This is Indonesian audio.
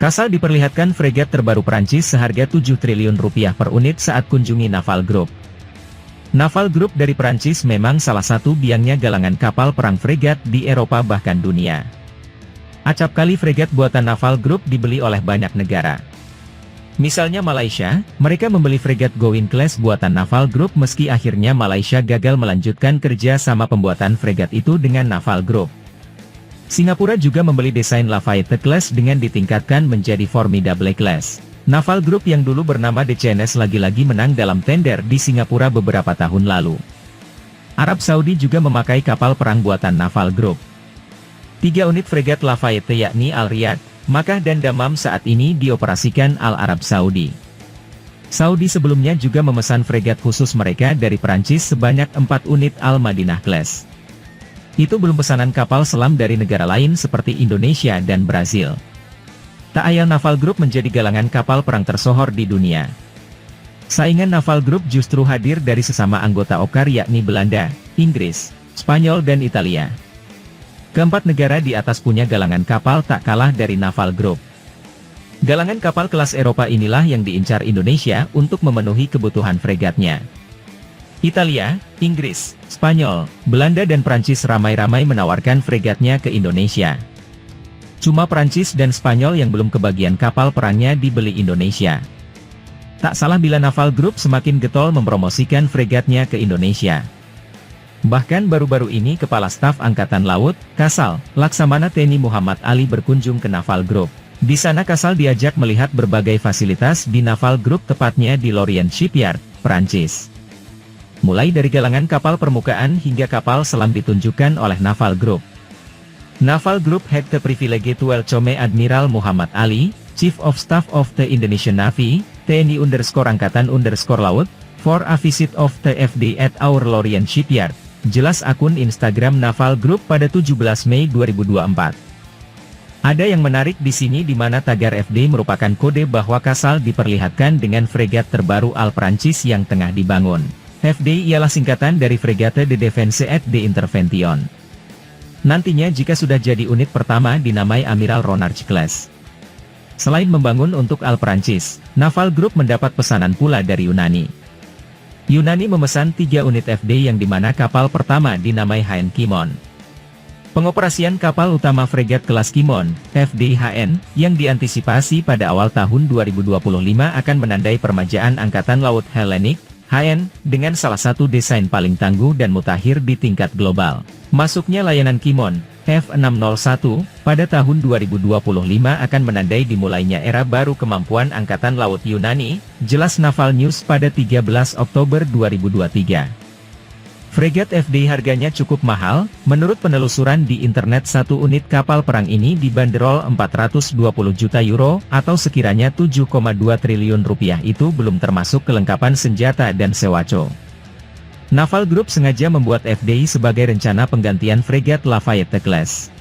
Casal diperlihatkan fregat terbaru Prancis seharga 7 triliun rupiah per unit saat kunjungi Naval Group. Naval Group dari Prancis memang salah satu biangnya galangan kapal perang fregat di Eropa bahkan dunia. Acap kali fregat buatan Naval Group dibeli oleh banyak negara. Misalnya Malaysia, mereka membeli fregat Gowind Class buatan Naval Group meski akhirnya Malaysia gagal melanjutkan kerja sama pembuatan fregat itu dengan Naval Group. Singapura juga membeli desain Lafayette Class dengan ditingkatkan menjadi Formidable Class. Naval Group yang dulu bernama DCNS lagi-lagi menang dalam tender di Singapura beberapa tahun lalu. Arab Saudi juga memakai kapal perang buatan Naval Group. 3 unit fregat Lafayette yakni Al Riyadh, Makkah dan Dammam saat ini dioperasikan Al Arab Saudi. Saudi sebelumnya juga memesan fregat khusus mereka dari Prancis sebanyak 4 unit Al Madinah Class. Itu belum pesanan kapal selam dari negara lain seperti Indonesia dan Brazil. Tak ayal Naval Group menjadi galangan kapal perang tersohor di dunia. Saingan Naval Group justru hadir dari sesama anggota OCCAR yakni Belanda, Inggris, Spanyol dan Italia. Keempat negara di atas punya galangan kapal tak kalah dari Naval Group. Galangan kapal kelas Eropa inilah yang diincar Indonesia untuk memenuhi kebutuhan fregatnya. Italia, Inggris, Spanyol, Belanda dan Prancis ramai-ramai menawarkan fregatnya ke Indonesia. Cuma Prancis dan Spanyol yang belum kebagian kapal perangnya dibeli Indonesia. Tak salah bila Naval Group semakin getol mempromosikan fregatnya ke Indonesia. Bahkan baru-baru ini Kepala Staf Angkatan Laut, Kasal, Laksamana TNI Muhammad Ali berkunjung ke Naval Group. Di sana Kasal diajak melihat berbagai fasilitas di Naval Group tepatnya di Lorient Shipyard, Prancis. Mulai dari galangan kapal permukaan hingga kapal selam ditunjukkan oleh Naval Group. Naval Group had the privilege to welcome Admiral Muhammad Ali, Chief of Staff of the Indonesian Navy, TNI_Angkatan_Laut, for a visit of the FD at our Lorient Shipyard, jelas akun Instagram Naval Group pada 17 Mei 2024. Ada yang menarik di sini di mana tagar FD merupakan kode bahwa Casal diperlihatkan dengan fregat terbaru Al Prancis yang tengah dibangun. FD ialah singkatan dari Frégate de Défense et d'Intervention. Nantinya jika sudah jadi unit pertama dinamai Amiral Ronald Class. Selain membangun untuk Al Prancis, Naval Group mendapat pesanan pula dari Yunani. Yunani memesan 3 unit FD yang dimana kapal pertama dinamai HN Kimon. Pengoperasian kapal utama fregat kelas Kimon, FD-HN, yang diantisipasi pada awal tahun 2025 akan menandai permajaan Angkatan Laut Hellenic, HN, dengan salah satu desain paling tangguh dan mutakhir di tingkat global. Masuknya layanan Kimon, F601, pada tahun 2025 akan menandai dimulainya era baru kemampuan Angkatan Laut Yunani, jelas Naval News pada 13 Oktober 2023. Fregat FD harganya cukup mahal, menurut penelusuran di internet satu unit kapal perang ini dibanderol 420 juta euro, atau sekiranya 7,2 triliun rupiah itu belum termasuk kelengkapan senjata dan sewaco. Naval Group sengaja membuat FD sebagai rencana penggantian fregat Lafayette Class.